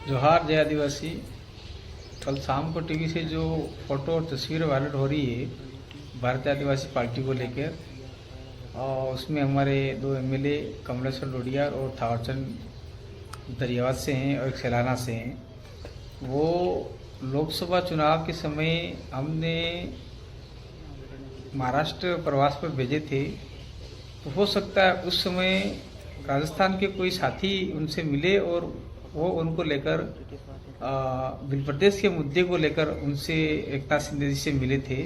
जोहार जय आदिवासी। कल शाम को टीवी से जो फोटो और तस्वीर वायरल हो रही है भारतीय आदिवासी पार्टी को लेकर, और उसमें हमारे दो एमएलए कमलेश्वर डोडिया और थावरचंद दरियावाद से हैं और एक सैलाना से हैं। वो लोकसभा चुनाव के समय हमने महाराष्ट्र प्रवास पर भेजे थे, तो हो सकता है उस समय राजस्थान के कोई साथी उनसे मिले और वो उनको लेकर बिल प्रदेश के मुद्दे को लेकर उनसे एकनाथ शिंदे जी से मिले थे।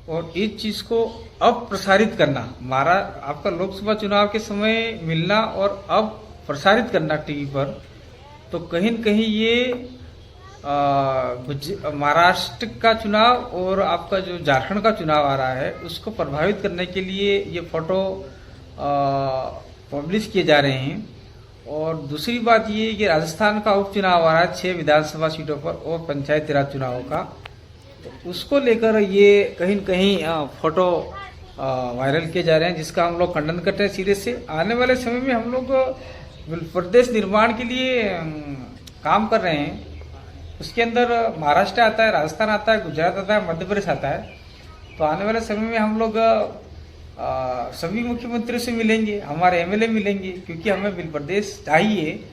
और इस चीज को अब प्रसारित करना, आपका लोकसभा चुनाव के समय मिलना और अब प्रसारित करना टीवी पर, तो कहीं न कहीं ये महाराष्ट्र का चुनाव और आपका जो झारखंड का चुनाव आ रहा है उसको प्रभावित करने के लिए ये फोटो पब्लिश किए जा रहे हैं। और दूसरी बात ये कि राजस्थान का उपचुनाव आ रहा है 6 विधानसभा सीटों पर और पंचायती राज चुनाव का, तो उसको लेकर ये कहीं न कहीं फोटो वायरल किए जा रहे हैं, जिसका हम लोग खंडन करते हैं सिरे से। आने वाले समय में हम लोग प्रदेश निर्माण के लिए काम कर रहे हैं। उसके अंदर महाराष्ट्र आता है, राजस्थान आता है, गुजरात आता है, मध्य प्रदेश आता है। तो आने वाले समय में हम लोग सभी मुख्यमंत्रियों से मिलेंगे, हमारे एमएलए मिलेंगे, क्योंकि हमें बिल प्रदेश चाहिए।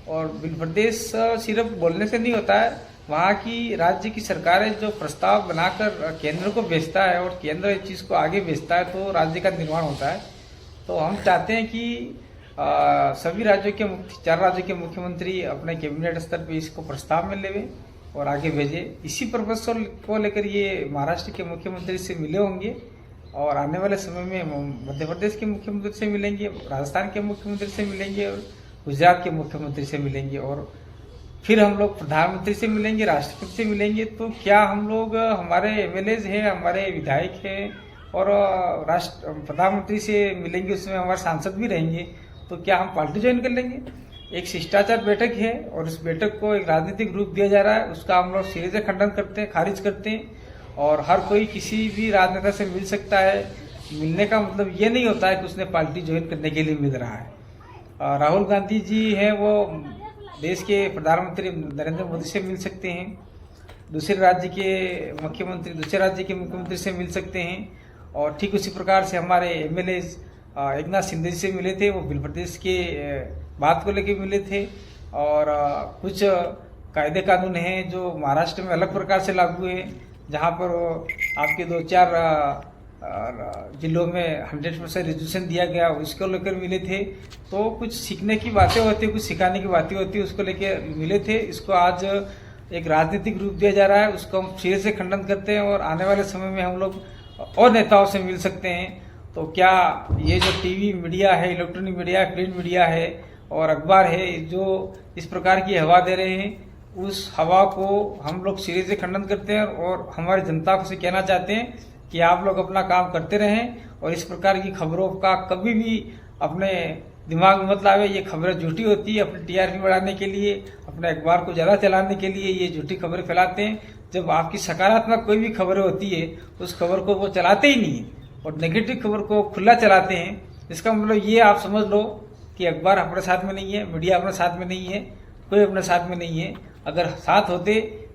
और बिल प्रदेश सिर्फ बोलने से नहीं होता है, वहाँ की राज्य की सरकारें जो प्रस्ताव बनाकर केंद्र को भेजता है और केंद्र इस चीज़ को आगे भेजता है तो राज्य का निर्माण होता है। तो हम चाहते हैं कि सभी राज्यों के 4 राज्यों के मुख्यमंत्री अपने कैबिनेट स्तर पर इसको प्रस्ताव में लेवे और आगे भेजे। इसी पर्पज को लेकर ये महाराष्ट्र के मुख्यमंत्री से मिले होंगे और आने वाले समय में मध्य प्रदेश के मुख्यमंत्री से मिलेंगे, राजस्थान के मुख्यमंत्री से मिलेंगे और गुजरात के मुख्यमंत्री से मिलेंगे, और फिर हम लोग प्रधानमंत्री से मिलेंगे, राष्ट्रपति से मिलेंगे। तो क्या हम लोग, हमारे एमएलए हैं, हमारे विधायक हैं और प्रधानमंत्री से मिलेंगे, उसमें हमारे सांसद भी रहेंगे, तो क्या हम पार्टी ज्वाइन कर लेंगे? एक शिष्टाचार बैठक है और इस बैठक को एक राजनीतिक रूप दिया जा रहा है, उसका हम लोग सिरे से खंडन करते हैं, खारिज करते हैं। और हर कोई किसी भी राजनेता से मिल सकता है। मिलने का मतलब ये नहीं होता है कि उसने पार्टी ज्वाइन करने के लिए मिल रहा है। राहुल गांधी जी हैं, वो देश के प्रधानमंत्री नरेंद्र मोदी से मिल सकते हैं, दूसरे राज्य के मुख्यमंत्री से मिल सकते हैं। और ठीक उसी प्रकार से हमारे एमएलए एकनाथ शिंदे जी से मिले थे, वो बिल प्रदेश के बात को लेकर मिले थे। और कुछ कायदे कानून हैं जो महाराष्ट्र में अलग प्रकार से लागू है, जहाँ पर आपके 2-4 जिलों में 100% रिजर्वेशन दिया गया, उसको लेकर मिले थे। तो कुछ सीखने की बातें होती है, कुछ सिखाने की बातें होती है, उसको लेकर मिले थे। इसको आज एक राजनीतिक रूप दिया जा रहा है, उसको हम सिरे से खंडन करते हैं और आने वाले समय में हम लोग और नेताओं से मिल सकते हैं। तो क्या ये जो टीवी मीडिया है, इलेक्ट्रॉनिक मीडिया है, प्रिंट मीडिया है और अखबार है, जो इस प्रकार की हवा दे रहे हैं, उस हवा को हम लोग सिरे से खंडन करते हैं और हमारी जनता को से कहना चाहते हैं कि आप लोग अपना काम करते रहें और इस प्रकार की खबरों का कभी भी अपने दिमाग में मत लावे। ये खबरें झूठी होती है, अपनी टीआरपी बढ़ाने के लिए, अपने अखबार को ज़्यादा चलाने के लिए ये झूठी खबरें फैलाते हैं। जब आपकी सकारात्मक कोई भी खबरें होती है उस खबर को वो चलाते ही नहीं है और नेगेटिव खबर को खुला चलाते हैं। इसका मतलब ये आप समझ लो कि अखबार अपने साथ में नहीं है, मीडिया अपने साथ में नहीं है, कोई अपने साथ में नहीं है। अगर साथ होते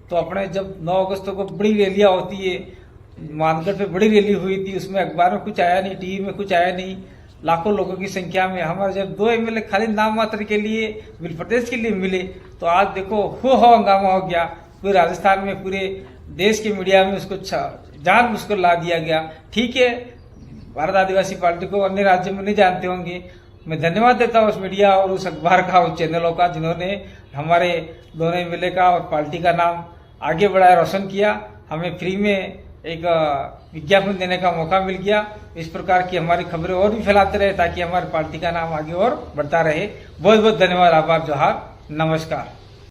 तो अपने जब 9 अगस्त को बड़ी रैलियां होती है, मानगढ़ पे बड़ी रैली हुई थी, उसमें अखबार में कुछ आया नहीं, टीवी में कुछ आया नहीं, लाखों लोगों की संख्या में हमारे जब 2 एमएलए खाली नाम मात्र के लिए बिल प्रदेश के लिए मिले, तो आज देखो हो हंगामा हो गया। पूरे राजस्थान में, पूरे देश के मीडिया में उसको जान उसको ला दिया गया। ठीक है, भारत आदिवासी पार्टी को अन्य राज्यों में नहीं जानते होंगे। मैं धन्यवाद देता हूँ उस मीडिया और उस अखबार का, उस चैनलों का, जिन्होंने हमारे दोनों एमएलए का और पार्टी का नाम आगे बढ़ाया, रोशन किया। हमें फ्री में एक विज्ञापन देने का मौका मिल गया। इस प्रकार की हमारी खबरें और भी फैलाते रहे ताकि हमारी पार्टी का नाम आगे और बढ़ता रहे। बहुत बहुत धन्यवाद, आभार, जोहार, नमस्कार।